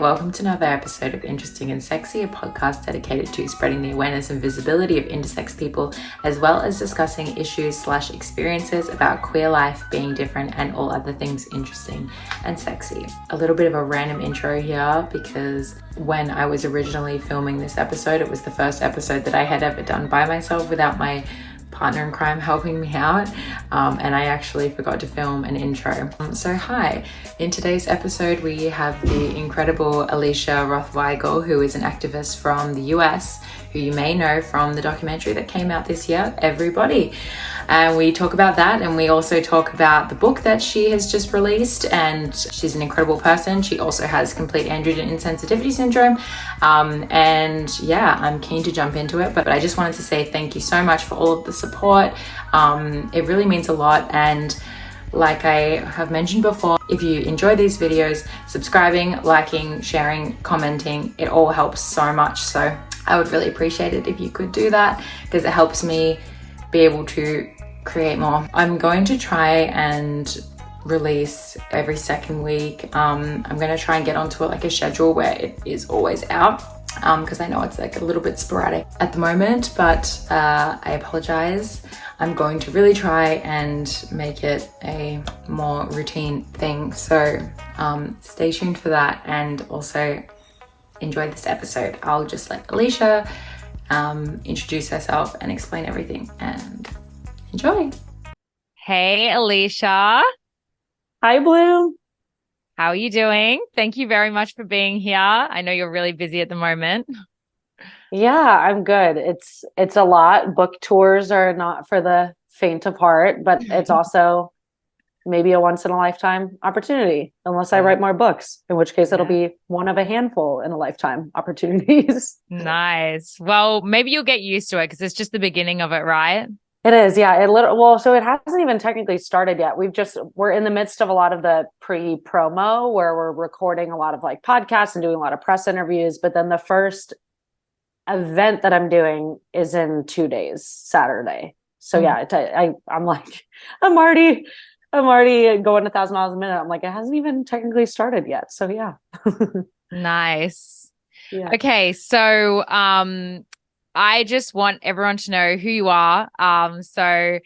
welcome to another episode of Interesting and Sexy, a podcast dedicated to spreading the awareness and visibility of intersex people, as well as discussing issues/experiences about queer life, being different, and all other things interesting and sexy. A little bit of a random intro here because when I was originally filming this episode, it was the first episode that I had ever done by myself without my partner in crime helping me out, and I actually forgot to film an intro. So hi, in today's episode we have the incredible Alicia Roth Weigel, who is an activist from the US, who you may know from the documentary that came out this year, Everybody. And we talk about that, and we also talk about the book that she has just released, and she's an incredible person. She also has complete androgen insensitivity syndrome, and yeah, I'm keen to jump into it, but I just wanted to say thank you so much for all of the support. It really means a lot, and like I have mentioned before, if you enjoy these videos, subscribing, liking, sharing, commenting, it all helps so much. So I would really appreciate it if you could do that, because it helps me be able to create more. I'm going to try and release every second week. I'm going to try and get onto like a schedule where it is always out, because I know it's like a little bit sporadic at the moment, but I apologize. I'm going to really try and make it a more routine thing. So stay tuned for that, and also enjoy this episode. I'll just let Alicia introduce herself and explain everything, and enjoy. Hey, Alicia. Hi, Bloom. How are you doing? Thank you very much for being here. I know you're really busy at the moment. Yeah, I'm good. It's a lot. Book tours are not for the faint of heart, but it's also maybe a once in a lifetime opportunity, unless I write more books, in which case it'll be one of a handful in a lifetime opportunities. Nice. Well, maybe you'll get used to it because it's just the beginning of it, right? It is, yeah. So it hasn't even technically started yet. We're in the midst of a lot of the pre-promo where we're recording a lot of like podcasts and doing a lot of press interviews. But then the first event that I'm doing is in 2 days, Saturday. So yeah, I'm already going 1,000 miles a minute. I'm like, it hasn't even technically started yet. So yeah. Nice. Yeah. Okay, so I just want everyone to know who you are. So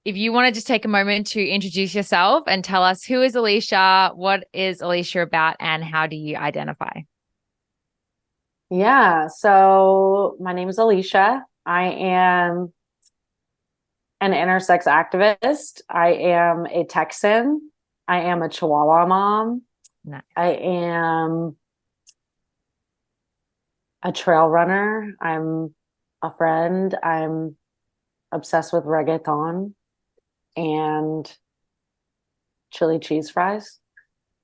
if you want to just take a moment to introduce yourself and tell us, who is Alicia, what is Alicia about, and how do you identify? Yeah. So my name is Alicia. I am an intersex activist. I am a Texan. I am a Chihuahua mom. Nice. I am a trail runner. I'm a friend. I'm obsessed with reggaeton and chili cheese fries.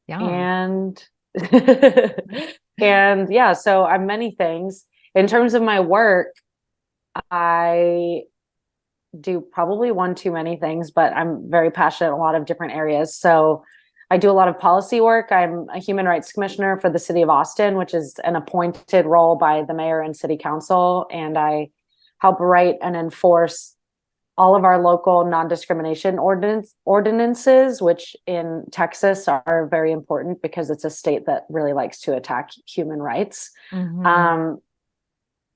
Yeah. And and yeah, so I'm many things. In terms of my work, I do probably one too many things, but I'm very passionate in a lot of different areas. So I do a lot of policy work. I'm a human rights commissioner for the city of Austin, which is an appointed role by the mayor and city council. And I help write and enforce all of our local non-discrimination ordinances, which in Texas are very important because it's a state that really likes to attack human rights. Mm-hmm.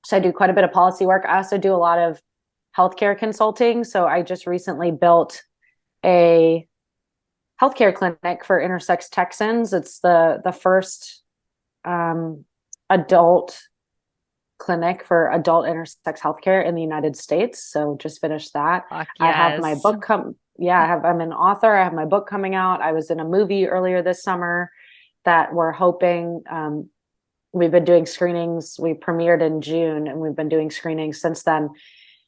So I do quite a bit of policy work. I also do a lot of healthcare consulting. So I just recently built a healthcare clinic for intersex Texans. It's the first adult clinic for adult intersex healthcare in the United States. So just finished that. Fuck I have yes. my book I'm an author. I have my book coming out. I was in a movie earlier this summer that we're hoping, we've been doing screenings. We premiered in June and we've been doing screenings since then.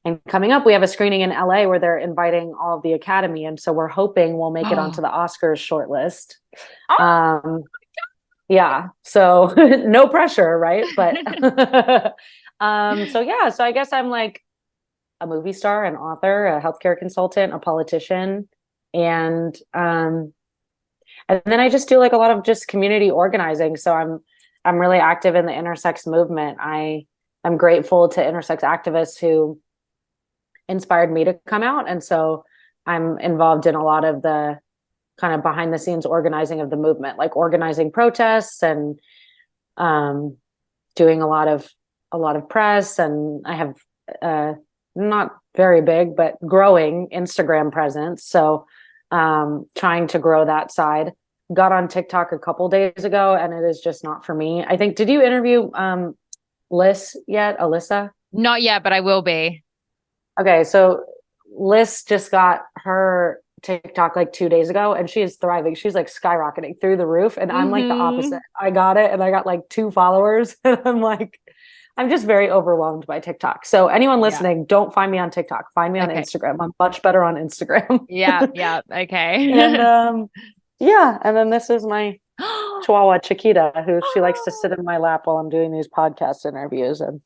And coming up, we have a screening in LA where they're inviting all of the Academy. And so we're hoping we'll make it onto the Oscars shortlist. Yeah. So no pressure, right? But so yeah, so I guess I'm like a movie star, an author, a healthcare consultant, a politician. And then I just do like a lot of just community organizing. So I'm really active in the intersex movement. I'm grateful to intersex activists who inspired me to come out. And so I'm involved in a lot of the kind of behind the scenes organizing of the movement, like organizing protests and doing a lot of press, and I have not very big but growing Instagram presence. So trying to grow that side. Got on TikTok a couple days ago, and it is just not for me. I think, did you interview Liz yet? Alyssa? Not yet, but I will be. Okay, so Liz just got her TikTok like 2 days ago, and she is thriving. She's like skyrocketing through the roof, and I'm like the opposite. I got it, and I got like 2 followers, and I'm just very overwhelmed by TikTok. So anyone listening, don't find me on TikTok. Find me on Instagram. I'm much better on Instagram. Yeah, okay. And yeah, and then this is my Chihuahua Chiquita, who she likes to sit in my lap while I'm doing these podcast interviews, and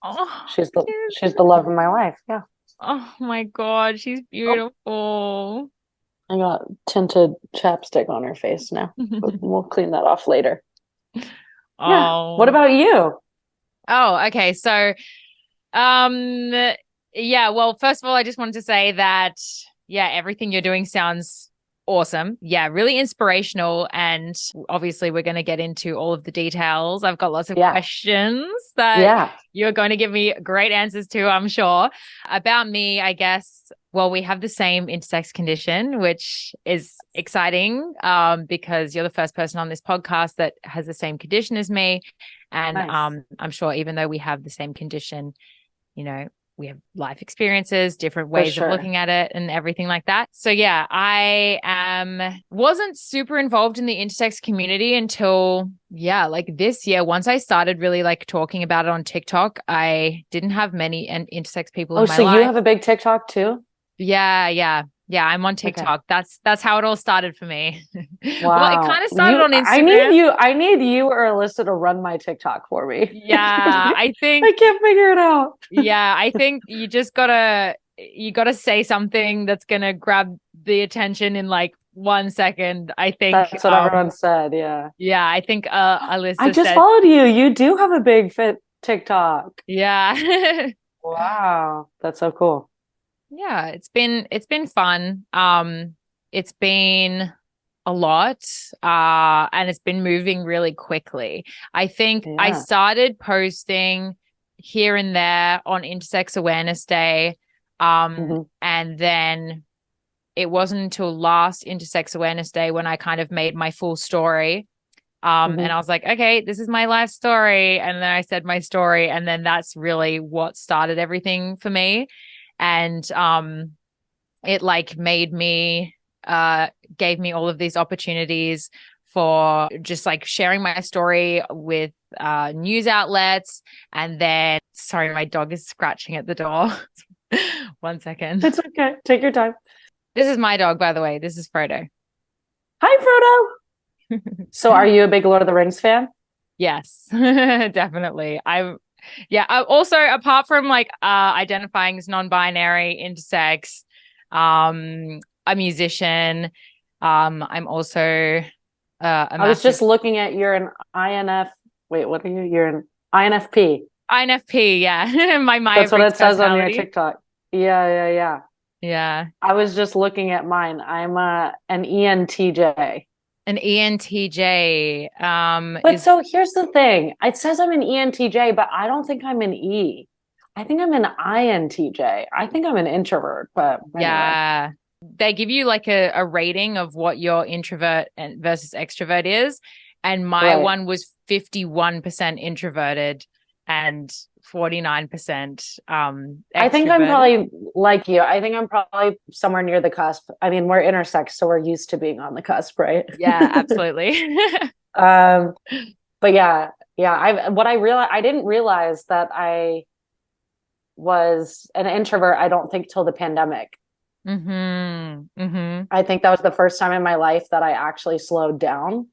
she's the love of my life. Yeah. Oh my God, she's beautiful. I got tinted chapstick on her face now. But we'll clean that off later. Yeah. What about you? Oh, okay. So, yeah, well, first of all, I just wanted to say that, yeah, everything you're doing sounds awesome. Yeah, really inspirational. And obviously, we're going to get into all of the details. I've got lots of questions that you're going to give me great answers to, I'm sure. About me, I guess, well, we have the same intersex condition, which is exciting because you're the first person on this podcast that has the same condition as me. And I'm sure even though we have the same condition, you know, we have life experiences, different ways of looking at it and everything like that. So yeah, I wasn't super involved in the intersex community until, like this year. Once I started really like talking about it on TikTok, I didn't have many intersex people in my life. Oh, so you have a big TikTok too? Yeah, I'm on TikTok. Okay. That's how it all started for me. Wow. Well, it kind of started on Instagram. I need you or Alyssa to run my TikTok for me. Yeah, I think I can't figure it out. Yeah, I think you just gotta say something that's gonna grab the attention in like 1 second. I think that's what everyone said. Yeah. Yeah, I think Alyssa I just followed you. You do have a big fit TikTok. Yeah. Wow, that's so cool. Yeah, it's been fun. It's been a lot, and it's been moving really quickly. I think I started posting here and there on Intersex Awareness Day, and then it wasn't until last Intersex Awareness Day when I kind of made my full story. And I was like, okay, this is my life story. And then I said my story, and then that's really what started everything for me. And it like made me gave me all of these opportunities for just like sharing my story with news outlets. And then, sorry, my dog is scratching at the door. 1 second. It's okay. Take your time. This is my dog, by the way. This is Frodo. Hi, Frodo. So are you a big Lord of the Rings fan? Yes, definitely. Also, apart from like identifying as non-binary, intersex, a musician. I'm also I was just looking at you're an INF. Wait, what are you? You're an INFP. INFP, yeah. My That's what it says on your TikTok. Yeah. Yeah. I was just looking at mine. I'm an ENTJ. An ENTJ. But so here's the thing. It says I'm an ENTJ, but I don't think I'm an E. I think I'm an INTJ. I think I'm an introvert, but anyway. Yeah. They give you like a rating of what your introvert versus extrovert is. And my one was 51% introverted and 49% extroverted. I think I'm probably like you. I think I'm probably somewhere near the cusp. I mean, we're intersex, so we're used to being on the cusp, right? Yeah, absolutely. But yeah. I didn't realize that I was an introvert, I don't think, till the pandemic. I think that was the first time in my life that I actually slowed down,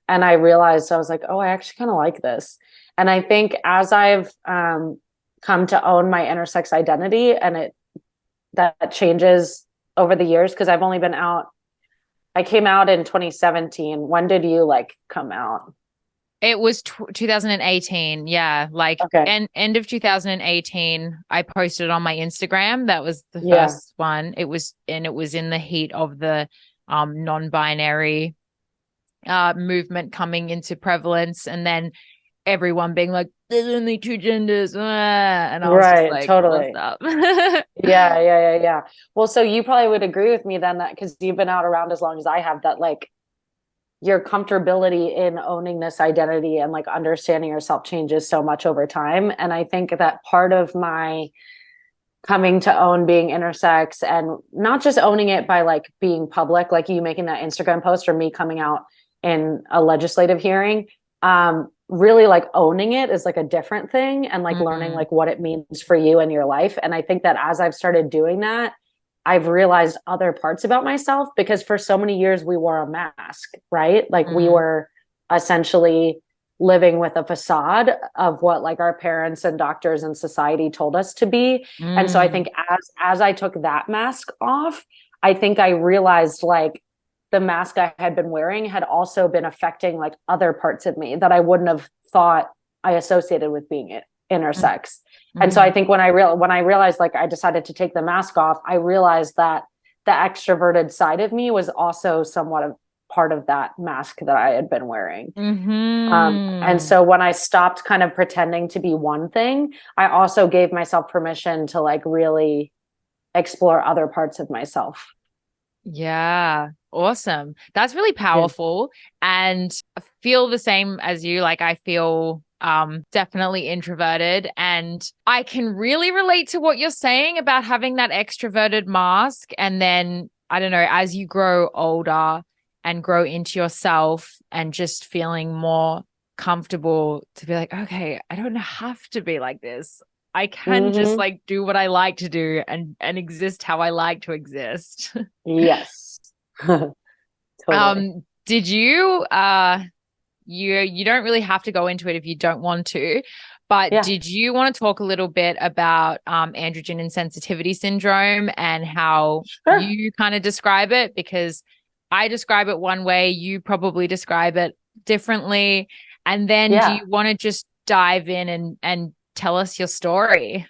and I realized, I was like, oh, I actually kind of like this. And I think as I've come to own my intersex identity, and that changes over the years, because I've only been out, I came out in 2017. When did you like come out? It was 2018. Yeah. Like end of 2018, I posted on my Instagram. That was the first one. It was in the heat of the non-binary movement coming into prevalence. And then everyone being like, there's only two genders. And I was just Right, like, what's totally. up? Yeah. Well, so you probably would agree with me then that because you've been out around as long as I have, that like your comfortability in owning this identity and like understanding yourself changes so much over time. And I think that part of my coming to own being intersex, and not just owning it by like being public, like you making that Instagram post or me coming out in a legislative hearing, really like owning it is like a different thing, and like learning like what it means for you and your life. And I think that as I've started doing that, I've realized other parts about myself, because for so many years we wore a mask, right? Like we were essentially living with a facade of what like our parents and doctors and society told us to be. And so I think as I took that mask off, I think I realized like the mask I had been wearing had also been affecting like other parts of me that I wouldn't have thought I associated with being intersex. And so I think when I realized like I decided to take the mask off, I realized that the extroverted side of me was also somewhat of part of that mask that I had been wearing. And so when I stopped kind of pretending to be one thing, I also gave myself permission to like really explore other parts of myself. Yeah, awesome. That's really powerful. And I feel the same as you. Like I feel definitely introverted, and I can really relate to what you're saying about having that extroverted mask. And then I don't know, as you grow older and grow into yourself and just feeling more comfortable to be like, okay, I don't have to be like this. I can just like do what I like to do and exist how I like to exist. Yes. Totally. Did you don't really have to go into it if you don't want to, but Yeah. did you want to talk a little bit about androgen insensitivity syndrome and how you kind of describe it? Because I describe it one way, you probably describe it differently. And then do you want to just dive in and tell us your story?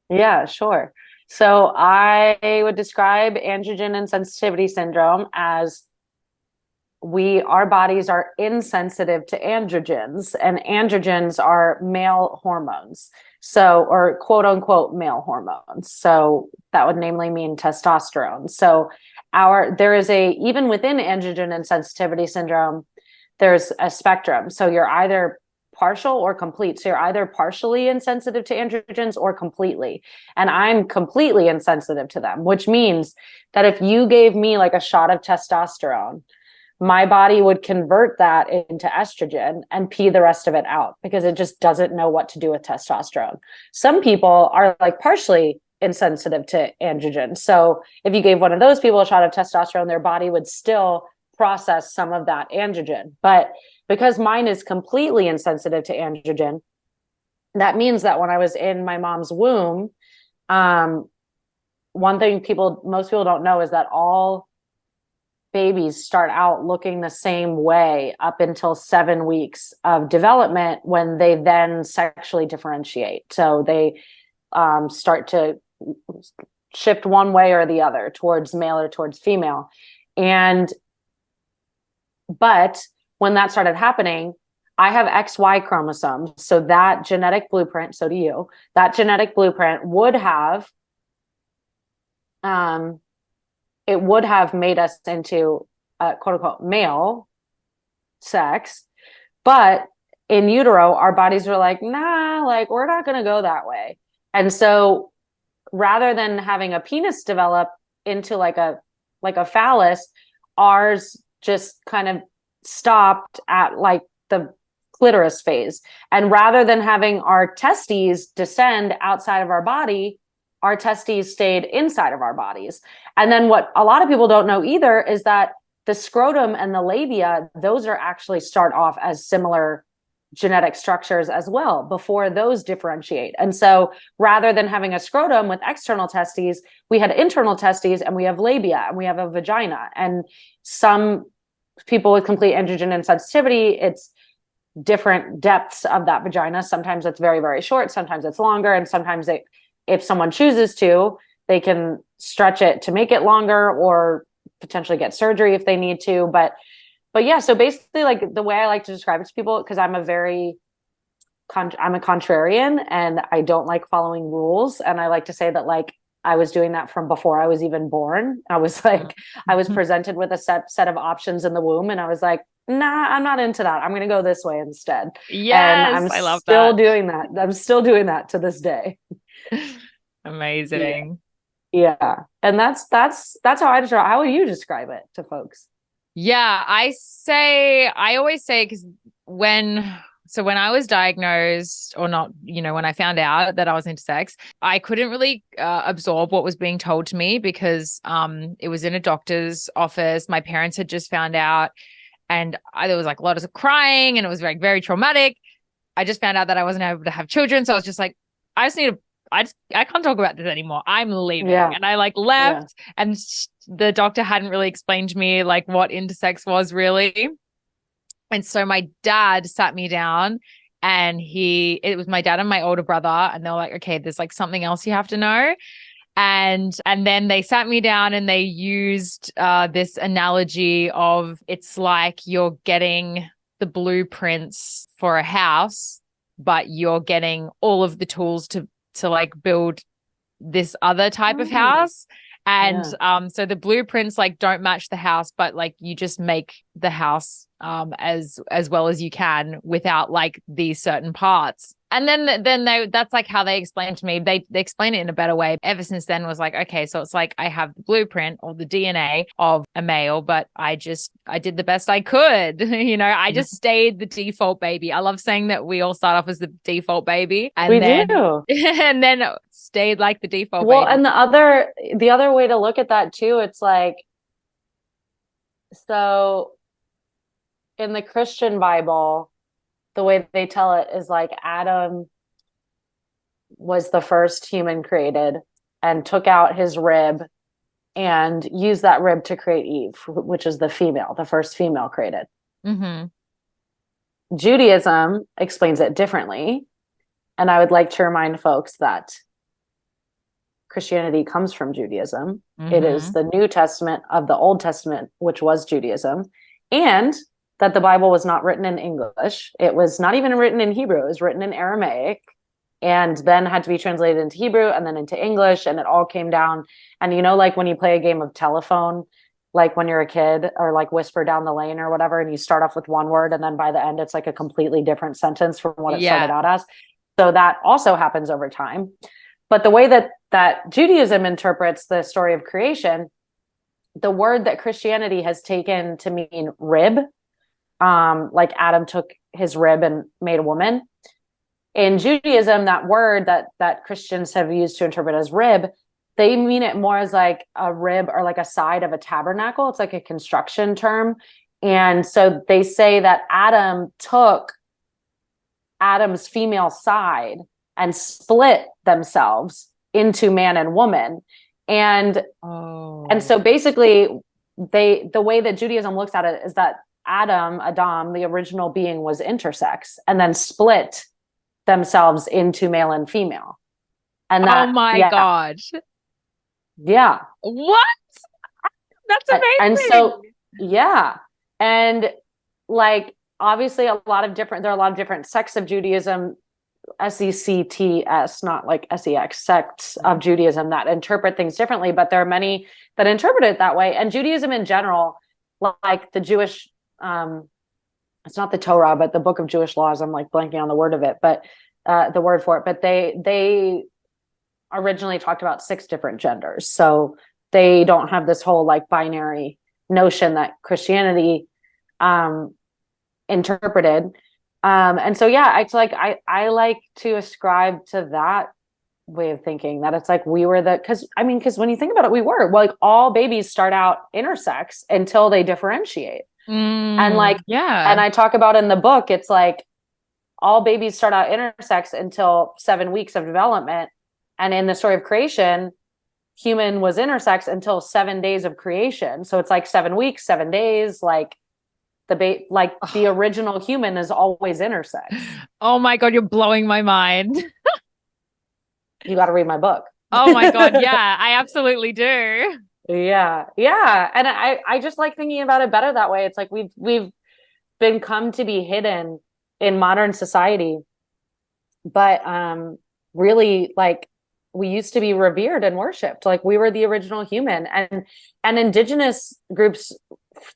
Yeah, sure. So I would describe androgen insensitivity syndrome as our bodies are insensitive to androgens, and androgens are male hormones. So, or quote unquote male hormones. So that would namely mean testosterone. So there is even within androgen insensitivity syndrome, there's a spectrum. So you're either partial or complete. So you're either partially insensitive to androgens or completely. And I'm completely insensitive to them, which means that if you gave me like a shot of testosterone, my body would convert that into estrogen and pee the rest of it out because it just doesn't know what to do with testosterone. Some people are like partially insensitive to androgen. So if you gave one of those people a shot of testosterone, their body would still process some of that androgen. But because mine is completely insensitive to androgen, that means that when I was in my mom's womb, one thing most people don't know is that all babies start out looking the same way up until 7 weeks of development, when they then sexually differentiate. So they start to shift one way or the other, towards male or towards female. But when that started happening, I have XY chromosomes. So that genetic blueprint, so do you, that genetic blueprint would have it would have made us into quote unquote male sex. But in utero, our bodies were like, nah, like we're not going to go that way. And so rather than having a penis develop into like a phallus, ours just kind of stopped at like the clitoris phase. And rather than having our testes descend outside of our body, our testes stayed inside of our bodies. And then what a lot of people don't know either is that the scrotum and the labia, those are actually start off as similar genetic structures as well before those differentiate. And so rather than having a scrotum with external testes, we had internal testes, and we have labia, and we have a vagina. And some people with complete androgen insensitivity, it's different depths of that vagina. Sometimes it's very, very short. Sometimes it's longer. And sometimes if someone chooses to, they can stretch it to make it longer, or potentially get surgery if they need to. But yeah, so basically, like the way I like to describe it to people, because I'm a very I'm a contrarian and I don't like following rules. And I like to say that like I was doing that from before I was even born. I was like, I was presented with a set of options in the womb and I was like, nah, I'm not into that. I'm going to go this way instead. And Yes, I love still that. doing that. I'm still doing that to this day. Amazing. Yeah. And that's how I describe. How would you describe it to folks? Yeah, I always say, because when I was diagnosed, or not, when I found out that I was intersex, I couldn't really absorb what was being told to me because it was in a doctor's office. My parents had just found out, and there was like a lot of crying, and it was like very traumatic. I just found out that I wasn't able to have children, so I was just like, I can't talk about this anymore. I'm leaving. Yeah. And I like left, and the doctor hadn't really explained to me like what intersex was really. And so my dad sat me down, and it was my dad and my older brother, and they were like, okay, there's like something else you have to know. And then they sat me down and they used this analogy of, it's like you're getting the blueprints for a house, but you're getting all of the tools to like build this other type of house. And so the blueprints like don't match the house, but like you just make the house as well as you can without like these certain parts. And then that's like how they explained to me. They explain it in a better way. Ever since then was like, okay, so it's like I have the blueprint or the DNA of a male, but I did the best I could. I just stayed the default baby. I love saying that we all start off as the default baby, and We then do. and then stayed like the default Well, baby. and the other way to look at that too, it's like, so in the Christian Bible, the way they tell it is like Adam was the first human created and took out his rib and used that rib to create Eve, which is the first female created. Mm-hmm. Judaism explains it differently. And I would like to remind folks that Christianity comes from Judaism. Mm-hmm. It is the New Testament of the Old Testament, which was Judaism. And that the Bible was not written in English. It was not even written in Hebrew. It was written in Aramaic and then had to be translated into Hebrew and then into English. And it all came down. And like when you play a game of telephone, like when you're a kid, or like Whisper Down the Lane or whatever, and you start off with one word and then by the end, it's like a completely different sentence from what it started out as. So that also happens over time. But the way that Judaism interprets the story of creation, the word that Christianity has taken to mean rib, like Adam took his rib and made a woman. In Judaism, that word that Christians have used to interpret as rib, they mean it more as like a rib or like a side of a tabernacle. It's like a construction term. And so they say that Adam took Adam's female side and split themselves into man and woman. And so basically the way that Judaism looks at it is that Adam, the original being, was intersex and then split themselves into male and female. And that, oh my God. Yeah. What? That's amazing. And so, yeah. And like, obviously there are a lot of different sects of Judaism, SECTS, not like SEX, sects of Judaism that interpret things differently, but there are many that interpret it that way. And Judaism in general, like the Jewish, it's not the Torah, but the book of Jewish laws, I'm like blanking on the word of it, but the word for it, but they originally talked about 6 different genders. So they don't have this whole like binary notion that Christianity interpreted. And so, yeah, it's like, I like to ascribe to that way of thinking, that it's like we were because when you think about it, we were like, all babies start out intersex until they differentiate. And like, and I talk about in the book, it's like all babies start out intersex until 7 weeks of development. And in the story of creation, human was intersex until 7 days of creation. So it's like 7 weeks, 7 days, like the original human is always intersex. Oh my God, you're blowing my mind. You got to read my book. Oh my God, yeah, I absolutely do. Yeah. And I just like thinking about it better that way. It's like we've come to be hidden in modern society but really, like, we used to be revered and worshipped. Like, we were the original human. And indigenous groups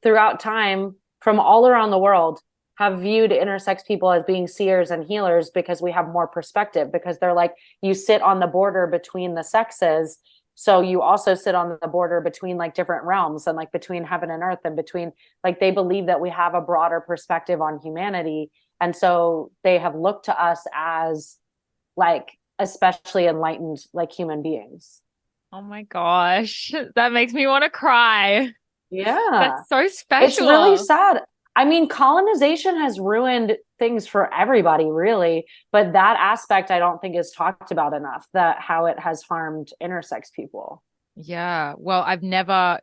throughout time from all around the world have viewed intersex people as being seers and healers because we have more perspective, because they're like, you sit on the border between the sexes, so you also sit on the border between like different realms, and like between heaven and earth, and between, like, they believe that we have a broader perspective on humanity. And so they have looked to us as like especially enlightened, like, human beings. Oh my gosh, that makes me want to cry. Yeah. That's so It's really special. sad. I mean, colonization has ruined things for everybody, really, but that aspect I don't think is talked about enough, that how it has harmed intersex people. Yeah. Well, never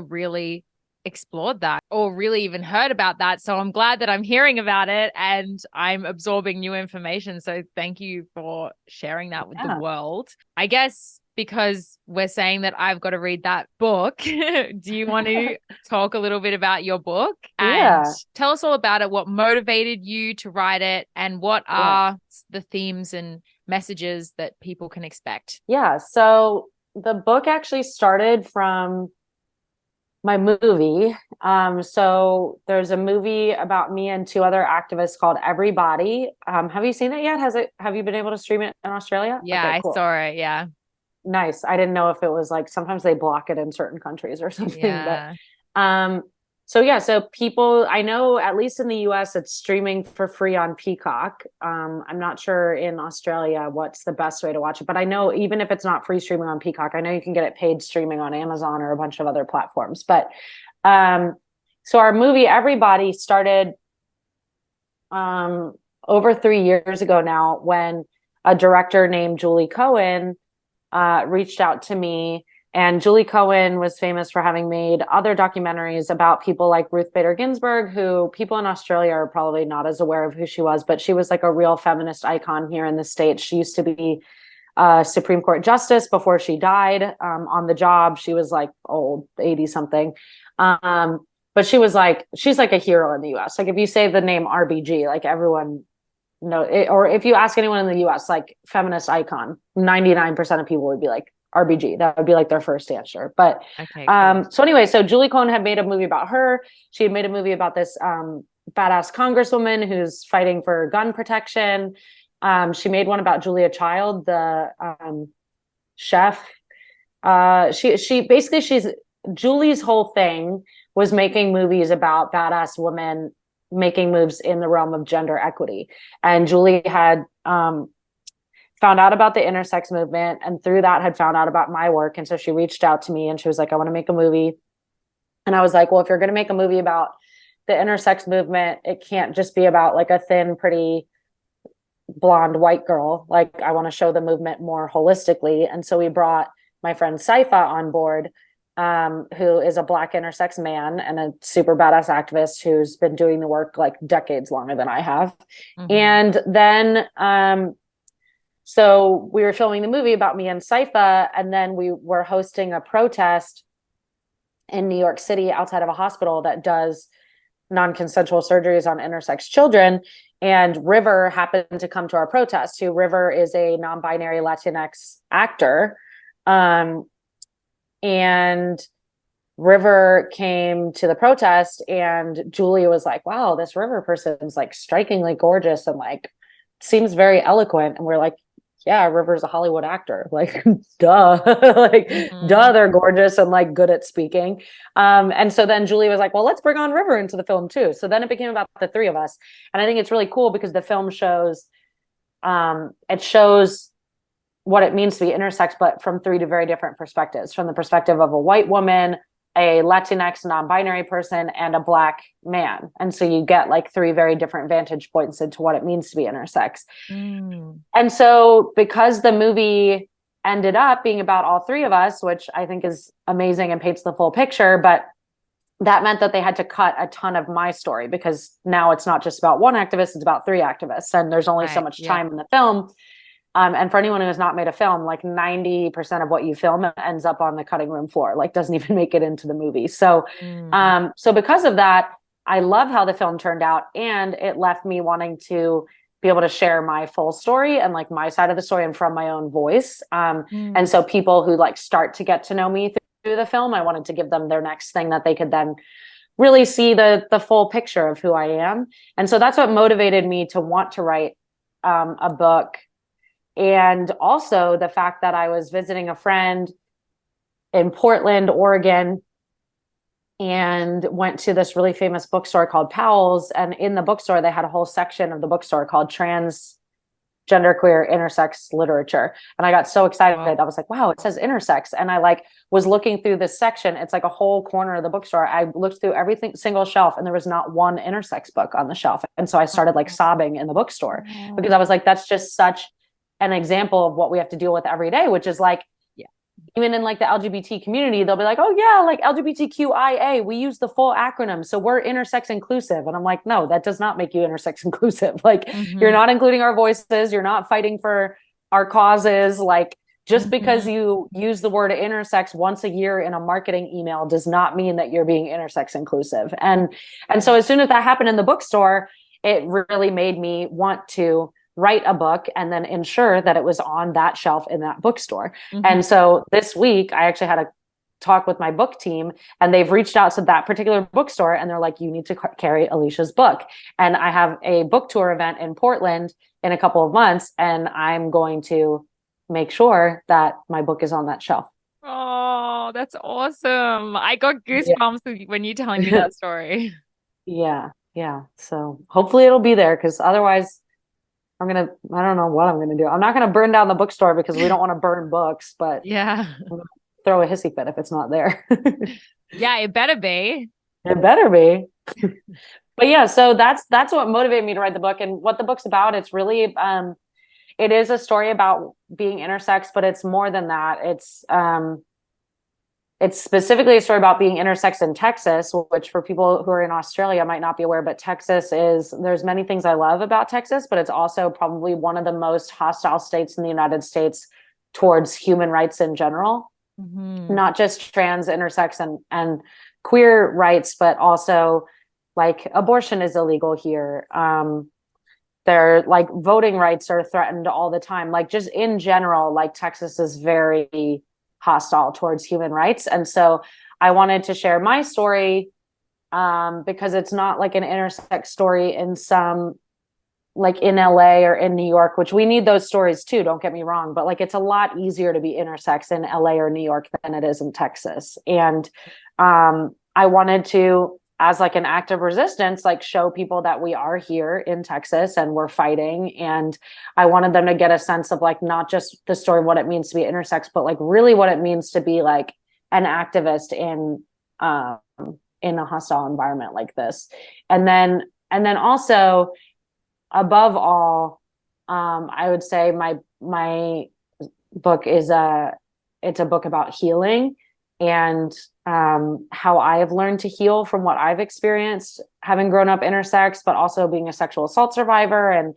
really explored that or really even heard about that. So I'm glad that I'm hearing about it and I'm absorbing new information. So thank you for sharing that with the world. I guess because we're saying that I've got to read that book, do you want to talk a little bit about your book and tell us all about it? What motivated you to write it, and what are the themes and messages that people can expect? Yeah. So the book actually started from my movie. So there's a movie about me and two other activists called Everybody. Have you seen it yet? Have you been able to stream it in Australia? Yeah, okay, cool. I saw it. Yeah. Nice. I didn't know if it was like, sometimes they block it in certain countries or something, Yeah. but so people, I know at least in the US it's streaming for free on Peacock. I'm not sure in Australia what's the best way to watch it, but I know even if it's not free streaming on Peacock, I know you can get it paid streaming on Amazon or a bunch of other platforms. But so our movie Everybody started over 3 years ago now, when a director named Julie Cohen reached out to me. And Julie Cohen was famous for having made other documentaries about people like Ruth Bader Ginsburg, who people in Australia are probably not as aware of who she was, but she was like a real feminist icon here in the States. She used to be a Supreme Court justice before she died on the job. She was like old, 80 something. But she's like a hero in the US. Like, if you say the name RBG, like, everyone know it, or if you ask anyone in the US, like, feminist icon, 99% of people would be like RBG. That would be like their first answer. But okay, cool. So anyway, so Julie Cohen had made a movie about her. She had made a movie about this badass congresswoman who's fighting for gun protection. She made one about Julia Child, the chef. She's Julie's whole thing was making movies about badass women making moves in the realm of gender equity. And Julie had found out about the intersex movement, and through that had found out about my work. And so she reached out to me and she was like, I want to make a movie. And I was like, well, if you're going to make a movie about the intersex movement, it can't just be about like a thin, pretty blonde white girl. Like, I want to show the movement more holistically. And so we brought my friend SeXY on board, who is a Black intersex man and a super badass activist who's been doing the work like decades longer than I have. Mm-hmm. And then so we were filming the movie about me and SeXY, and then we were hosting a protest in New York City outside of a hospital that does non-consensual surgeries on intersex children. And River happened to come to our protest. Who River is a non-binary Latinx actor. And River came to the protest, and Julia was like, wow, this River person's like strikingly gorgeous and like seems very eloquent. And we're like, yeah, River's a Hollywood actor. Like, duh. Like, duh, they're gorgeous and like good at speaking. And so then Julie was like, well, let's bring on River into the film too. So then it became about the three of us. And I think it's really cool because the film shows what it means to be intersex, but from three very different perspectives: from the perspective of a white woman, a Latinx non-binary person, and a Black man. And so you get like three very different vantage points into what it means to be intersex. And so because the movie ended up being about all three of us, which I think is amazing and paints the full picture, but that meant that they had to cut a ton of my story, because now it's not just about one activist, it's about three activists, and there's only so much time in the film. And for anyone who has not made a film, like 90% of what you film ends up on the cutting room floor, like doesn't even make it into the movie. So, so because of that, I love how the film turned out, and it left me wanting to be able to share my full story and like my side of the story and from my own voice. And so people who like start to get to know me through the film, I wanted to give them their next thing that they could then really see the full picture of who I am. And so that's what motivated me to want to write a book. And also the fact that I was visiting a friend in Portland, Oregon, and went to this really famous bookstore called Powell's. And in the bookstore, they had a whole section of the bookstore called trans, genderqueer, intersex literature. And I got so excited. Wow. I was like, wow, it says intersex. And I like was looking through this section. It's like a whole corner of the bookstore. I looked through every single shelf and there was not one intersex book on the shelf. And so I started like sobbing in the bookstore because I was like, that's just such an example of what we have to deal with every day, which is like, even in like the LGBT community, they'll be like, oh yeah, like LGBTQIA, we use the full acronym. So we're intersex inclusive. And I'm like, no, that does not make you intersex inclusive. Like you're not including our voices. You're not fighting for our causes. Like just because you use the word intersex once a year in a marketing email does not mean that you're being intersex inclusive. And so as soon as that happened in the bookstore, it really made me want to write a book and then ensure that it was on that shelf in that bookstore. And so this week I actually had a talk with my book team and they've reached out to that particular bookstore and they're like, you need to carry Alicia's book. And I have a book tour event in Portland in a couple of months and I'm going to make sure that my book is on that shelf. Oh, that's awesome. I got goosebumps when you're telling me that story. Yeah. So hopefully it'll be there because otherwise I don't know what I'm going to do. I'm not going to burn down the bookstore because we don't want to burn books, but yeah, throw a hissy fit if it's not there. Yeah, it better be. It better be. But yeah, so that's what motivated me to write the book. And what the book's about, it's really, it is a story about being intersex, but it's more than that. It's specifically a story about being intersex in Texas, which for people who are in Australia might not be aware, but there's many things I love about Texas, but it's also probably one of the most hostile states in the United States towards human rights in general, not just trans, intersex, and queer rights, but also like abortion is illegal here. They're like voting rights are threatened all the time. Like just in general, like Texas is very hostile towards human rights. And so I wanted to share my story because it's not like an intersex story in some like in LA or in New York, which we need those stories too, don't get me wrong, but like it's a lot easier to be intersex in LA or New York than it is in Texas. And I wanted to, as like an act of resistance, like show people that we are here in Texas and we're fighting. And I wanted them to get a sense of like, not just the story of what it means to be intersex, but like really what it means to be like an activist in a hostile environment like this. And then also above all, I would say my book is it's a book about healing and how I have learned to heal from what I've experienced, having grown up intersex, but also being a sexual assault survivor and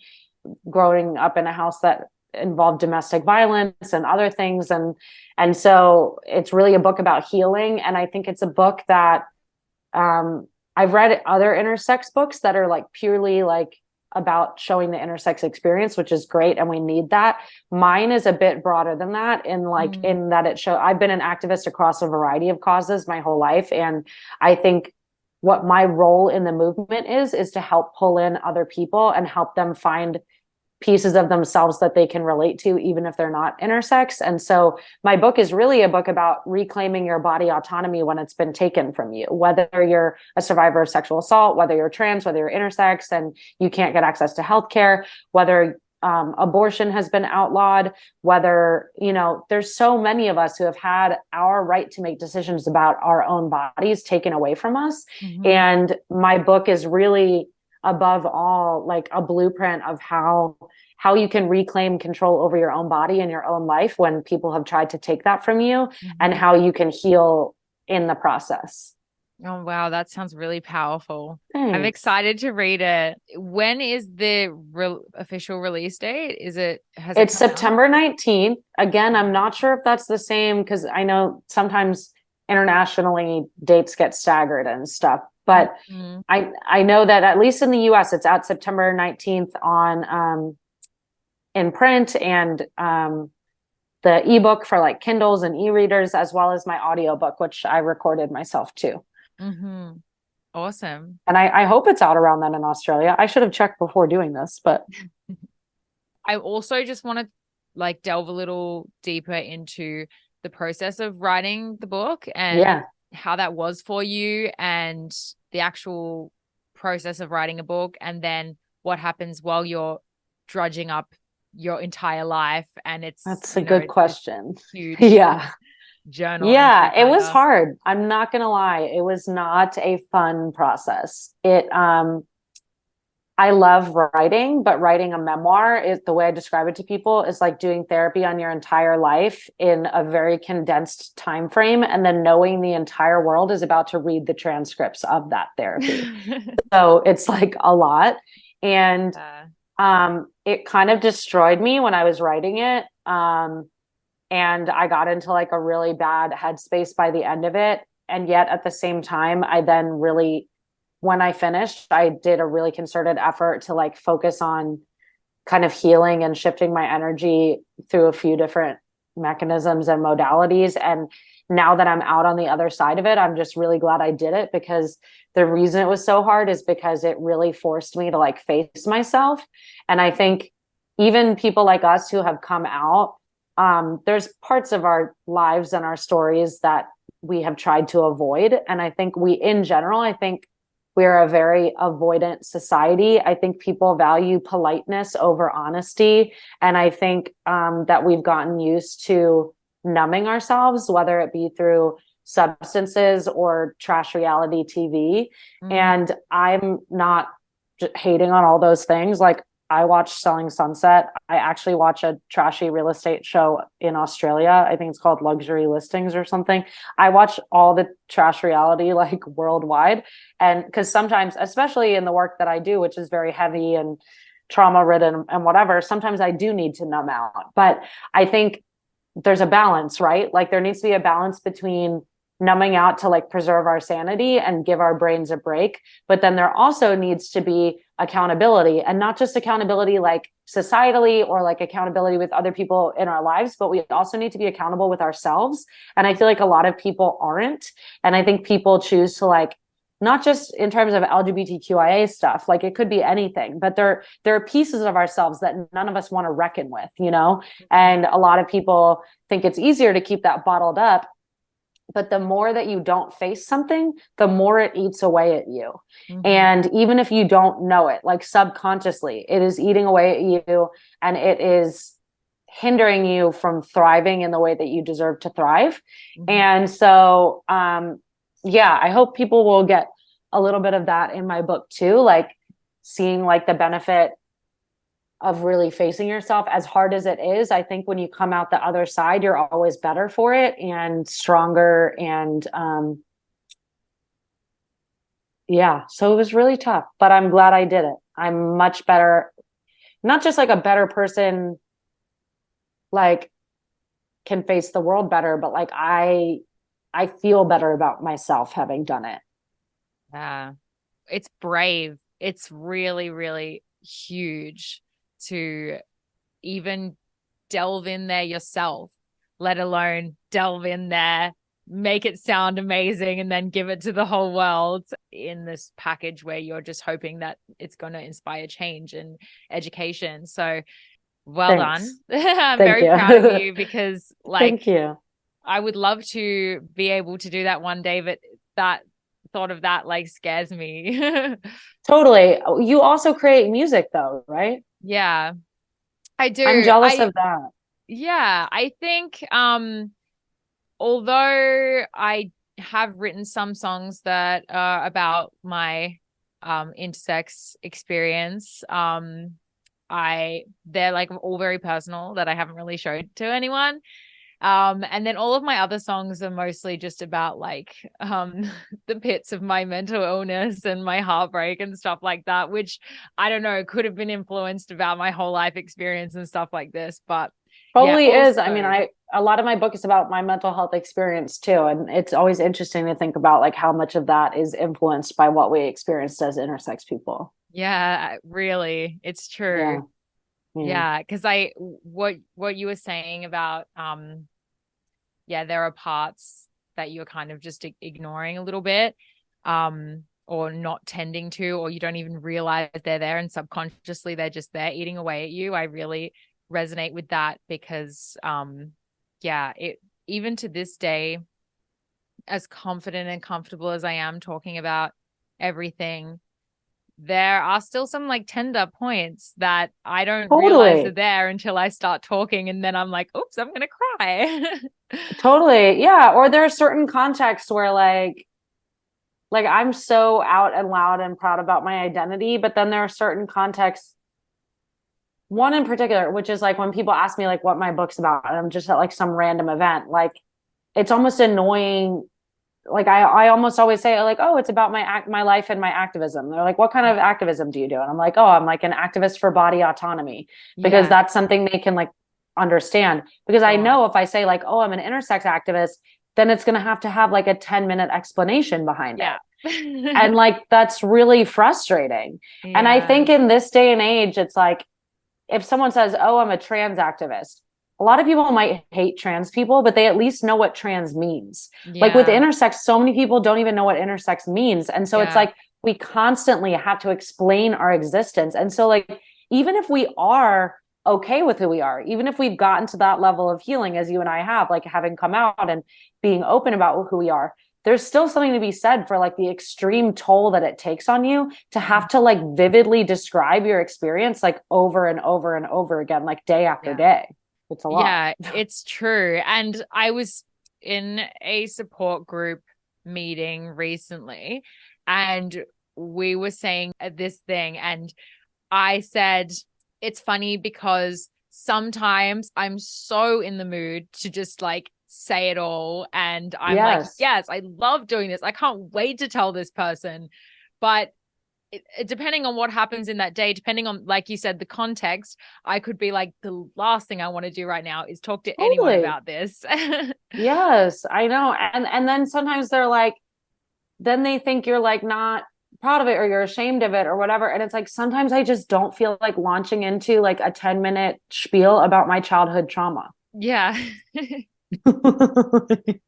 growing up in a house that involved domestic violence and other things. And so it's really a book about healing. And I think it's a book that I've read other intersex books that are like purely like about showing the intersex experience, which is great. And we need that. Mine is a bit broader than that in that I've been an activist across a variety of causes my whole life. And I think what my role in the movement is to help pull in other people and help them find pieces of themselves that they can relate to, even if they're not intersex. And so my book is really a book about reclaiming your body autonomy when it's been taken from you, whether you're a survivor of sexual assault, whether you're trans, whether you're intersex and you can't get access to healthcare, whether abortion has been outlawed, whether, there's so many of us who have had our right to make decisions about our own bodies taken away from us. And my book is really above all like a blueprint of how you can reclaim control over your own body and your own life when people have tried to take that from you, and how you can heal in the process. Oh, wow. That sounds really powerful. Thanks. I'm excited to read it. When is the official release date? It's September 19th. Again, I'm not sure if that's the same because I know sometimes internationally dates get staggered and stuff. But Mm-hmm. I know that at least in the US, it's out September 19th on in print, and the ebook for like Kindles and e-readers, as well as my audiobook, which I recorded myself too. Mm-hmm. Awesome. And I hope it's out around then in Australia. I should have checked before doing this, but I also just want to like delve a little deeper into the process of writing the book and how that was for you, and the actual process of writing a book, and then what happens while you're drudging up your entire life. And that's a good question. Huge Yeah. journal. Yeah, it was hard. I'm not gonna lie. It was not a fun process. I love writing, but writing a memoir is, the way I describe it to people, is like doing therapy on your entire life in a very condensed time frame, and then knowing the entire world is about to read the transcripts of that therapy. So it's like a lot. And it kind of destroyed me when I was writing it. And I got into like a really bad headspace by the end of it. And yet at the same time, I then really, when I finished, I did a really concerted effort to like focus on kind of healing and shifting my energy through a few different mechanisms and modalities. And now that I'm out on the other side of it, I'm just really glad I did it, because the reason it was so hard is because it really forced me to like face myself. And I think even people like us who have come out, there's parts of our lives and our stories that we have tried to avoid. And I think in general, I think we're a very avoidant society. I think people value politeness over honesty. And I think that we've gotten used to numbing ourselves, whether it be through substances or trash reality TV. And I'm not hating on all those things. Like, I watch Selling Sunset. I actually watch a trashy real estate show in Australia. I think it's called Luxury Listings or something. I watch all the trash reality like worldwide. And because sometimes, especially in the work that I do, which is very heavy and trauma ridden and whatever, sometimes I do need to numb out. But I think there's a balance, right? Like, there needs to be a balance between numbing out to like preserve our sanity and give our brains a break. But then there also needs to be accountability, and not just accountability like societally or like accountability with other people in our lives, but we also need to be accountable with ourselves. And I feel like a lot of people aren't. And I think people choose to like, not just in terms of LGBTQIA stuff, like it could be anything, but there are pieces of ourselves that none of us want to reckon with, you know? And a lot of people think it's easier to keep that bottled up. But the more that you don't face something, the more it eats away at you. And even if you don't know it, like subconsciously, it is eating away at you, and it is hindering you from thriving in the way that you deserve to thrive. And so, yeah, I hope people will get a little bit of that in my book too, like seeing like the benefit of really facing yourself, as hard as it is. I think when you come out the other side, you're always better for it and stronger. And yeah, so it was really tough, but I'm glad I did it. I'm much better, not just like a better person, like can face the world better, but like I feel better about myself having done it. Yeah, it's brave. It's really, really huge to even delve in there yourself, let alone delve in there, make it sound amazing, and then give it to the whole world in this package where you're just hoping that it's going to inspire change and education. So well Thanks. done. I'm Thank very you. proud of you, because like, thank you. I would love to be able to do that one day, but that thought of that like scares me. Totally. You also create music though, right? Yeah, I do. I'm jealous of that. Yeah, I think although I have written some songs that are about my intersex experience, they're like all very personal that I haven't really showed to anyone. And then all of my other songs are mostly just about like the pits of my mental illness and my heartbreak and stuff like that, which I don't know, could have been influenced about my whole life experience and stuff like this. But Totally is. I mean, Also, a lot of my book is about my mental health experience too. And it's always interesting to think about like how much of that is influenced by what we experienced as intersex people. yeah, really, it's true. Yeah. Yeah. Yeah, because what you were saying about yeah, there are parts that you're kind of just ignoring a little bit, or not tending to, or you don't even realize they're there, and subconsciously they're just there eating away at you. I really resonate with that because, yeah, it even to this day, as confident and comfortable as I am talking about everything, there are still some like tender points that I don't realize are Totally. there until I start talking, and then I'm like, oops, I'm gonna cry. Totally. Yeah. Or there are certain contexts where like I'm so out and loud and proud about my identity, but then there are certain contexts, one in particular, which is like when people ask me like what my book's about, and I'm just at like some random event, like it's almost annoying. Like I almost always say like, oh, it's about my life and my activism. They're like, what kind of activism do you do? And I'm like, oh, I'm like an activist for body autonomy, because Yeah, that's something they can like understand. Because I sure. know if I say like, oh, I'm an intersex activist, then it's going to have like a 10-minute explanation behind it. Yeah. And like that's really frustrating. And I Yeah. think in this day and age, it's like if someone says, oh, I'm a trans activist, a lot of people might hate trans people, but they at least know what trans means. Like with Yeah. intersex, so many people don't even know what intersex means. And so it's Yeah. like we constantly have to explain our existence. And so, like, even if we are okay with who we are, even if we've gotten to that level of healing, as you and I have, like having come out and being open about who we are, there's still something to be said for like the extreme toll that it takes on you to have to like vividly describe your experience like over and over and over again, like day after Yeah. day. It's a lot. Yeah, it's true. And I was in a support group meeting recently, and we were saying this thing, and I said, it's funny because sometimes I'm so in the mood to just like say it all. And I'm like, Yes. yes, I love doing this. I can't wait to tell this person. But depending on what happens in that day, depending on, like you said, the context, I could be like, the last thing I want to do right now is talk to anyone Totally. about this. Yes, I know. And then sometimes they're like, then they think you're like not proud of it or you're ashamed of it or whatever. And it's like sometimes I just don't feel like launching into like a 10-minute spiel about my childhood trauma. Yeah. You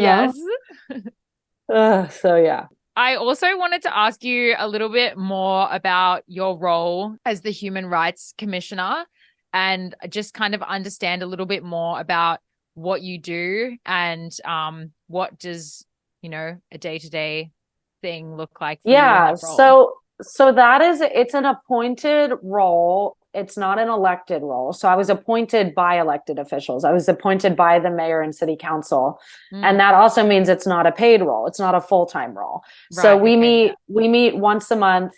know? Yes. So yeah. I also wanted to ask you a little bit more about your role as the Human Rights Commissioner, and just kind of understand a little bit more about what you do, and what does, a day-to-day thing look like for you in Yeah, that role? so that is it's an appointed role. It's not an elected role. So I was appointed by elected officials. I was appointed by the mayor and city council. And Mm, that also means it's not a paid role. It's not a full-time role. So right. Okay. Yeah. we meet once a month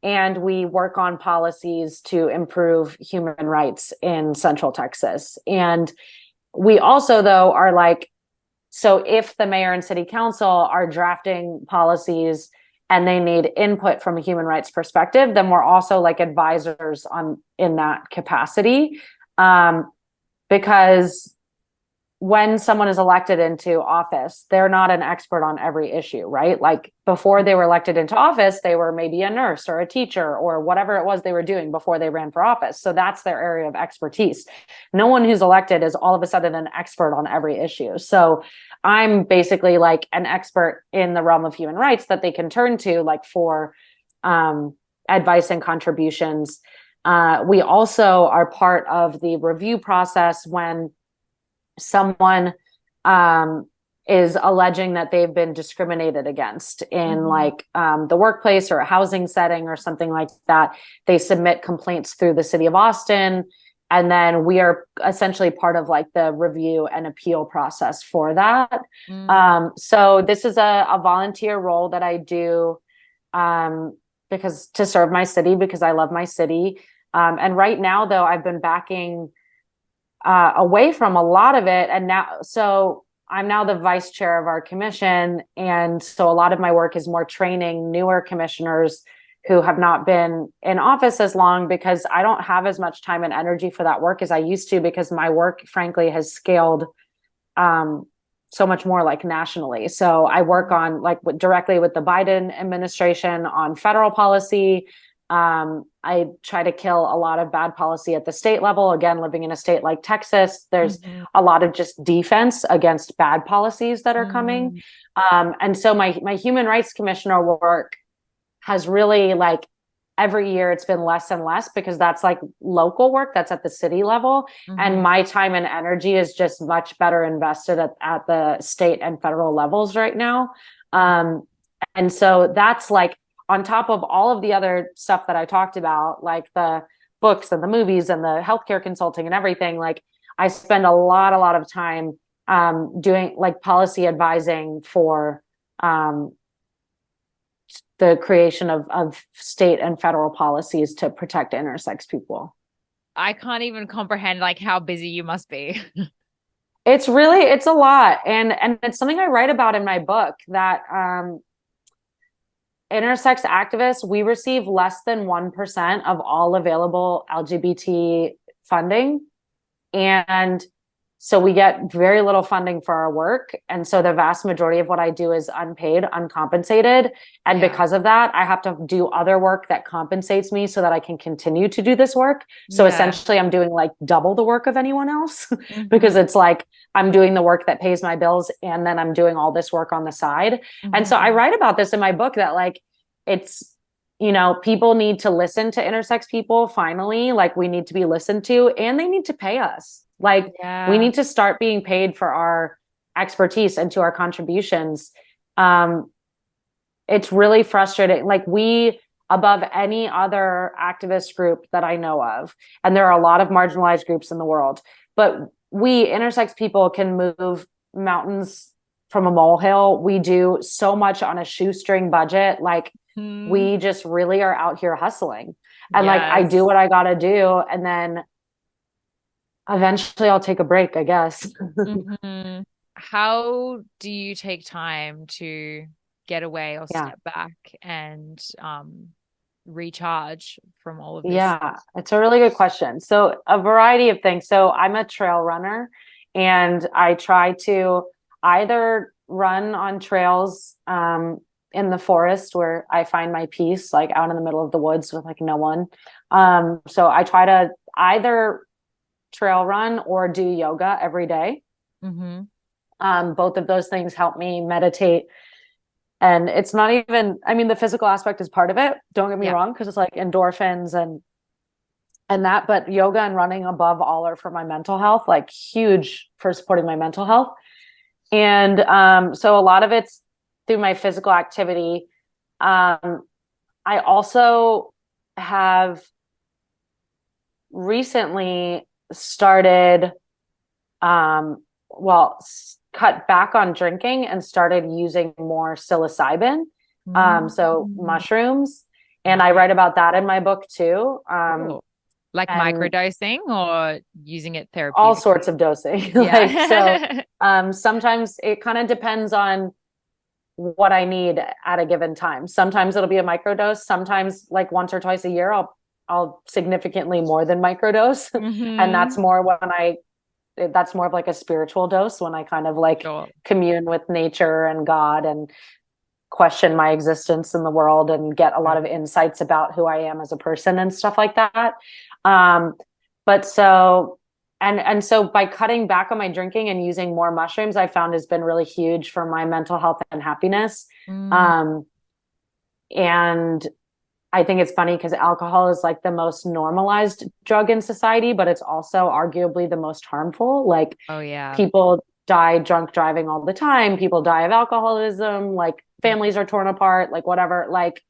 and we work on policies to improve human rights in Central Texas. And we also though are like, so if the mayor and city council are drafting policies and they need input from a human rights perspective, then we're also like advisors on in that capacity. Because when someone is elected into office, they're not an expert on every issue, right? Like before they were elected into office, they were maybe a nurse or a teacher or whatever it was they were doing before they ran for office. So that's their area of expertise. No one who's elected is all of a sudden an expert on every issue. So I'm basically like an expert in the realm of human rights that they can turn to like for advice and contributions. We also are part of the review process when someone is alleging that they've been discriminated against in like the workplace or a housing setting or something like that. They submit complaints through the city of Austin, and then we are essentially part of like the review and appeal process for that. Mm, So this is a volunteer role that I do because to serve my city, because I love my city. And right now, though, I've been backing away from a lot of it. And now, so I'm now the vice chair of our commission. And so a lot of my work is more training newer commissioners who have not been in office as long, because I don't have as much time and energy for that work as I used to, because my work, frankly, has scaled so much more, like nationally. So I work on directly with the Biden administration on federal policy. I try to kill a lot of bad policy at the state level. Again, living in a state like Texas, there's a lot of just defense against bad policies that are coming. And so my human rights commissioner work has really, like, every year it's been less and less, because that's like local work that's at the city level. And my time and energy is just much better invested at the state and federal levels right now. And so that's like, on top of all of the other stuff that I talked about, like the books and the movies and the healthcare consulting and everything, like I spend a lot of time doing like policy advising for the creation of state and federal policies to protect intersex people. I can't even comprehend like how busy you must be. It's a lot. And it's something I write about in my book, that intersex activists, we receive less than 1% of all available LGBT funding. And so we get very little funding for our work. And so the vast majority of what I do is unpaid, uncompensated. And because of that, I have to do other work that compensates me so that I can continue to do this work. So essentially I'm doing like double the work of anyone else because it's like, I'm doing the work that pays my bills, and then I'm doing all this work on the side. And so I write about this in my book, that like, it's, you know, people need to listen to intersex people. Finally, like, we need to be listened to, and they need to pay us. Like, we need to start being paid for our expertise and to our contributions. It's really frustrating. Like, we, above any other activist group that I know of, and there are a lot of marginalized groups in the world, but we intersex people can move mountains from a molehill. We do so much on a shoestring budget. Like, we just really are out here hustling. And like, I do what I gotta do, and then eventually I'll take a break, I guess. How do you take time to get away or step back and recharge from all of this? Yeah, it's a really good question. So a variety of things. So I'm a trail runner, and I try to either run on trails in the forest where I find my peace, like out in the middle of the woods with like no one. So I try to either trail run or do yoga every day. Both of those things help me meditate. And it's not even, I mean, the physical aspect is part of it, don't get me wrong, because it's like endorphins and that, but yoga and running above all are for my mental health, like huge for supporting my mental health. And so a lot of it's through my physical activity. I also have recently started, cut back on drinking and started using more psilocybin. So mushrooms. And I write about that in my book too. Like microdosing or using it therapeutically? All sorts of dosing. Sometimes it kind of depends on what I need at a given time. Sometimes it'll be a microdose. Sometimes like once or twice a year, I'll significantly more than microdose. And that's more that's more of like a spiritual dose, when I kind of like commune with nature and God and question my existence in the world and get a lot of insights about who I am as a person and stuff like that. But so, and so by cutting back on my drinking and using more mushrooms, I found has been really huge for my mental health and happiness. And I think it's funny because alcohol is like the most normalized drug in society, but it's also arguably the most harmful. Like, people die drunk driving all the time. People die of alcoholism. Like, families are torn apart, like whatever. Like,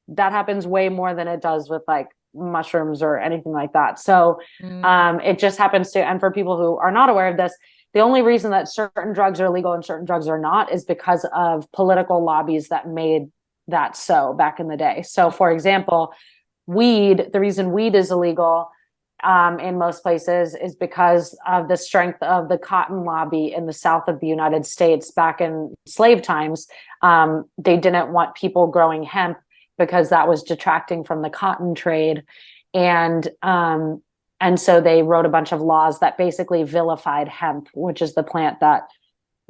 that happens way more than it does with like mushrooms or anything like that. So it just happens to, and for people who are not aware of this, the only reason that certain drugs are legal and certain drugs are not is because of political lobbies that made that so back in the day. So for example, weed, the reason weed is illegal in most places is because of the strength of the cotton lobby in the South of the United States back in slave times. They didn't want people growing hemp because that was detracting from the cotton trade. And so they wrote a bunch of laws that basically vilified hemp, which is the plant that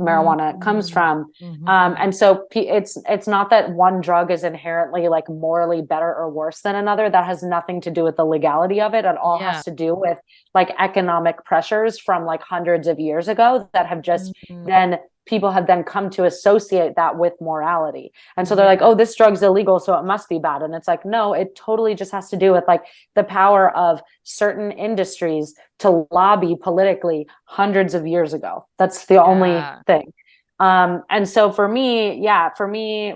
marijuana comes from. And so it's not that one drug is inherently like morally better or worse than another. That has nothing to do with the legality of it. It all has to do with like economic pressures from like hundreds of years ago that have just then people have then come to associate that with morality. And so they're like, oh, this drug's illegal, so it must be bad. And it's like, no, it totally just has to do with like the power of certain industries to lobby politically hundreds of years ago. That's the only thing. And so for me,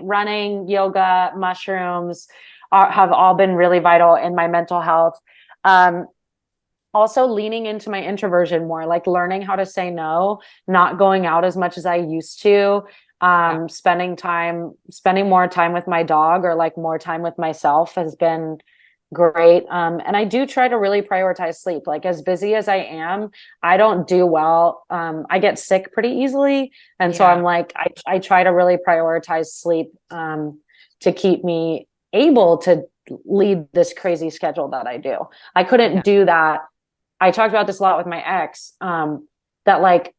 running, yoga, mushrooms have all been really vital in my mental health. Also leaning into my introversion more, like learning how to say no, not going out as much as I used to, spending more time with my dog or like more time with myself has been great. And I do try to really prioritize sleep. Like as busy as I am, I don't do well. I get sick pretty easily. And so I'm like, I try to really prioritize sleep to keep me able to lead this crazy schedule that I do. I couldn't do that. I talked about this a lot with my ex, that like,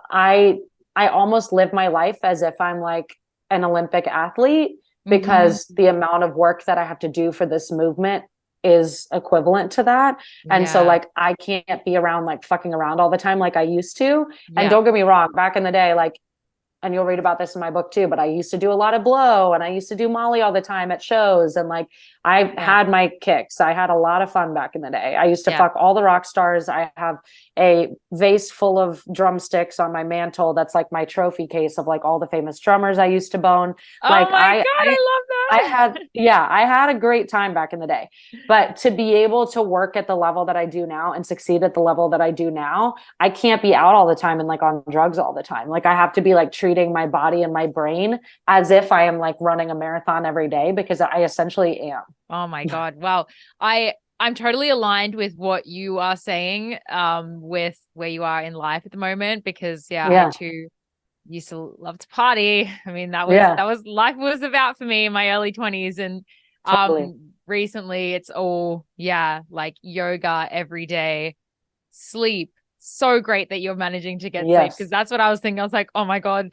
I almost live my life as if I'm like an Olympic athlete because the amount of work that I have to do for this movement is equivalent to that. And so like, I can't be around like fucking around all the time like I used to. And don't get me wrong, back in the day, like, and you'll read about this in my book too, but I used to do a lot of blow and I used to do Molly all the time at shows. And like, I had my kicks. I had a lot of fun back in the day. I used to fuck all the rock stars. I have a vase full of drumsticks on my mantle. That's like my trophy case of like all the famous drummers I used to bone. Oh like, my God, I love that. I had a great time back in the day, but to be able to work at the level that I do now and succeed at the level that I do now, I can't be out all the time and like on drugs all the time. Like I have to be like treating my body and my brain as if I am like running a marathon every day, because I essentially am. Oh my God. Wow. I'm totally aligned with what you are saying, with where you are in life at the moment, because I too used to love to party. I mean, that was life was about for me in my early 20s. And recently it's all like yoga every day, sleep. So great that you're managing to get sleep, because that's what I was thinking. I was like, oh my God,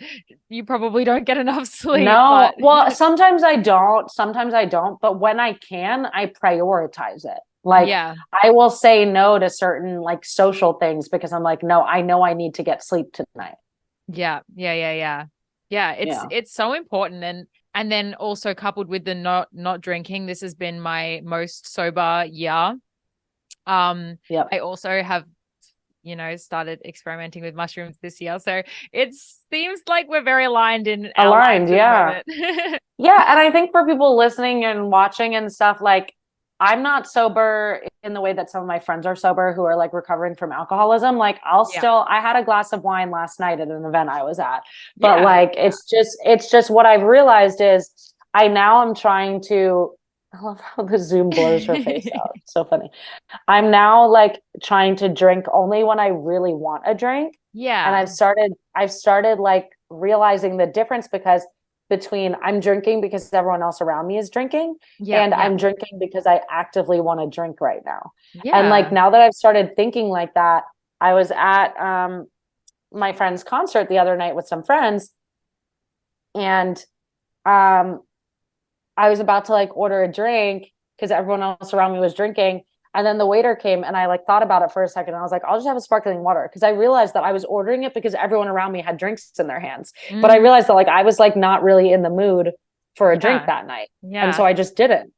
you probably don't get enough sleep. No, well, sometimes I don't, but when I can, I prioritize it. Like I will say no to certain like social things because I'm like, no, I know I need to get sleep tonight. Yeah. It's so important. And then also coupled with the not drinking, this has been my most sober year. I also have started experimenting with mushrooms this year. So it seems like we're very aligned in our lives at the moment. Yeah. And I think for people listening and watching and stuff, like I'm not sober in the way that some of my friends are sober who are like recovering from alcoholism. Like I had a glass of wine last night at an event I was at, but it's just what I've realized is I now am trying to, I love how the Zoom blurs her face out. It's so funny. I'm now like trying to drink only when I really want a drink. Yeah. And I've started like realizing the difference between I'm drinking because everyone else around me is drinking and I'm drinking because I actively want to drink right now. Yeah. And like now that I've started thinking like that, I was at my friend's concert the other night with some friends, and I was about to like order a drink because everyone else around me was drinking. And then the waiter came and I like thought about it for a second. And I was like, I'll just have a sparkling water. Cause I realized that I was ordering it because everyone around me had drinks in their hands. But I realized that like, I was like not really in the mood for a drink that night. Yeah. And so I just didn't.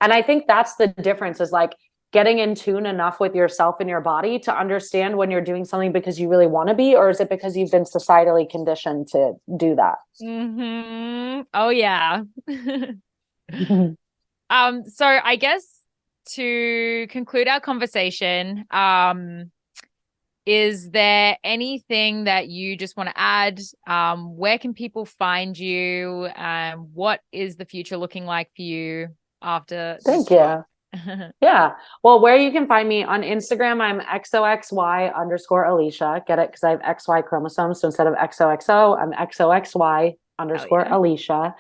And I think that's the difference, is like getting in tune enough with yourself and your body to understand when you're doing something because you really want to be, or is it because you've been societally conditioned to do that? Oh yeah. So I guess to conclude our conversation, is there anything that you just want to add? Where can people find you? What is the future looking like for you after? Thank you. Yeah. Well, where you can find me on Instagram, I'm XOXY_Alicia. Get it? Because I have XY chromosomes. So instead of XOXO, I'm XOXY_Alicia.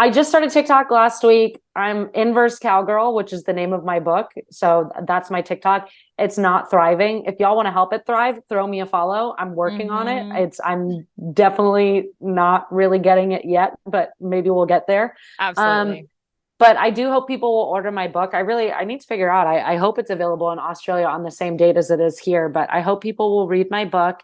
I just started TikTok last week. I'm Inverse Cowgirl, which is the name of my book. So that's my TikTok. It's not thriving. If y'all want to help it thrive, throw me a follow. I'm working on it. I'm definitely not really getting it yet, but maybe we'll get there. Absolutely. But I do hope people will order my book. I need to figure out. I hope it's available in Australia on the same date as it is here, but I hope people will read my book.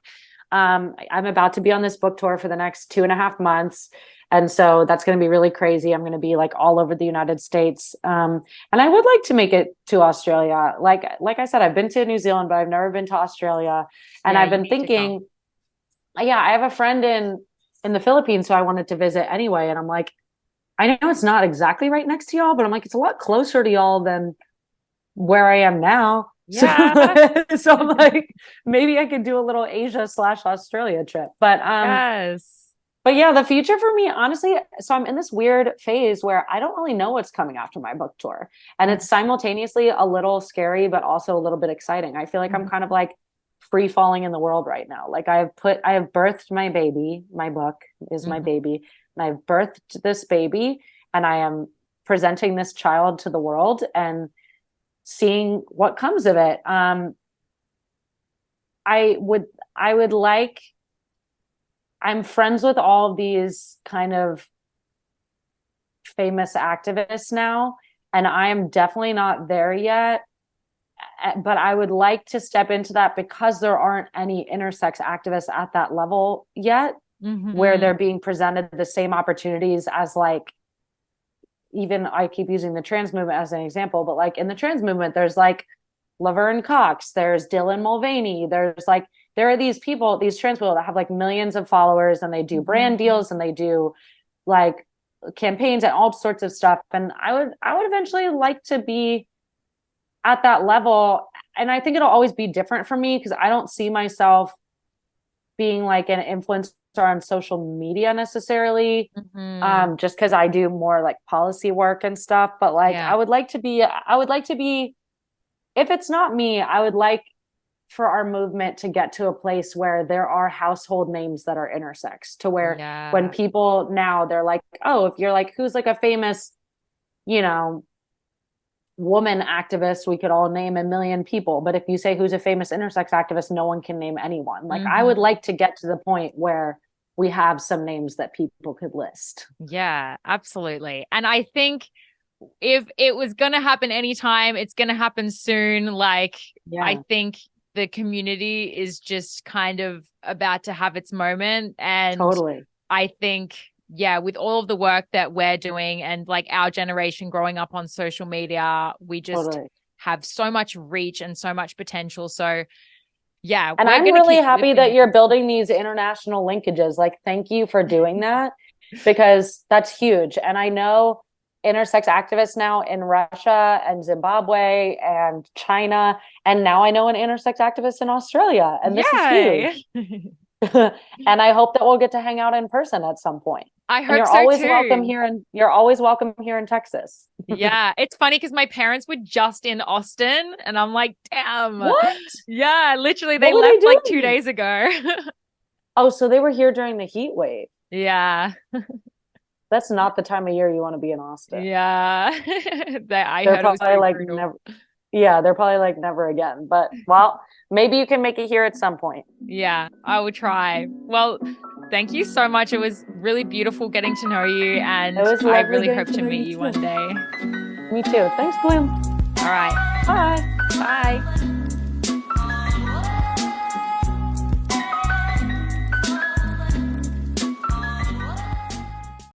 I'm about to be on this book tour for the next 2.5 months. And so that's going to be really crazy. I'm going to be like all over the United States. And I would like to make it to Australia. Like I said, I've been to New Zealand, but I've never been to Australia. And I've been thinking, yeah, I have a friend in the Philippines who I wanted to visit anyway. And I'm like, I know it's not exactly right next to y'all, but I'm like, it's a lot closer to y'all than where I am now. Yeah. So I'm like, maybe I could do a little Asia/Australia trip. But yes. But yeah, the future for me, honestly, so I'm in this weird phase where I don't really know what's coming after my book tour. And it's simultaneously a little scary, but also a little bit exciting. I feel like I'm kind of like free falling in the world right now. Like I have birthed my baby. My book is my baby. And I've birthed this baby and I am presenting this child to the world and seeing what comes of it. I'm friends with all of these kind of famous activists now, and I am definitely not there yet. But I would like to step into that because there aren't any intersex activists at that level yet, where they're being presented the same opportunities as like, even I keep using the trans movement as an example, but like in the trans movement, there's like Laverne Cox, there's Dylan Mulvaney, there are these people, these trans people that have like millions of followers and they do brand deals and they do like campaigns and all sorts of stuff. And I would eventually like to be at that level. And I think it'll always be different for me because I don't see myself being like an influencer on social media necessarily, just because I do more like policy work and stuff. But like, I would like to be, if it's not me, I would like for our movement to get to a place where there are household names that are intersex, to where when people now they're like, oh, if you're like, who's like a famous, woman activist, we could all name a million people. But if you say who's a famous intersex activist, no one can name anyone. Like I would like to get to the point where we have some names that people could list. Yeah, absolutely. And I think if it was going to happen anytime, it's going to happen soon. Like, I think the community is just kind of about to have its moment. And totally. I think, with all of the work that we're doing and like our generation growing up on social media, we just have so much reach and so much potential. So and I'm really happy that you're building these international linkages. Like, thank you for doing that because that's huge. And I know intersex activists now in Russia and Zimbabwe and China. And now I know an intersex activist in Australia. And this is huge. And I hope that we'll get to hang out in person at some point. I hope you're so always too. You're always welcome here in Texas. Yeah, it's funny because my parents were just in Austin and I'm like, damn. What? Yeah, literally they left like 2 days ago. Oh, so they were here during the heat wave. Yeah. That's not the time of year you want to be in Austin. Yeah. They're probably like never. Yeah, they're probably like never again. But well, maybe you can make it here at some point. Yeah, I will try. Well, thank you so much. It was really beautiful getting to know you, and I really hope to meet you one day. Me too. Thanks, Bloom. All right. Bye. Bye.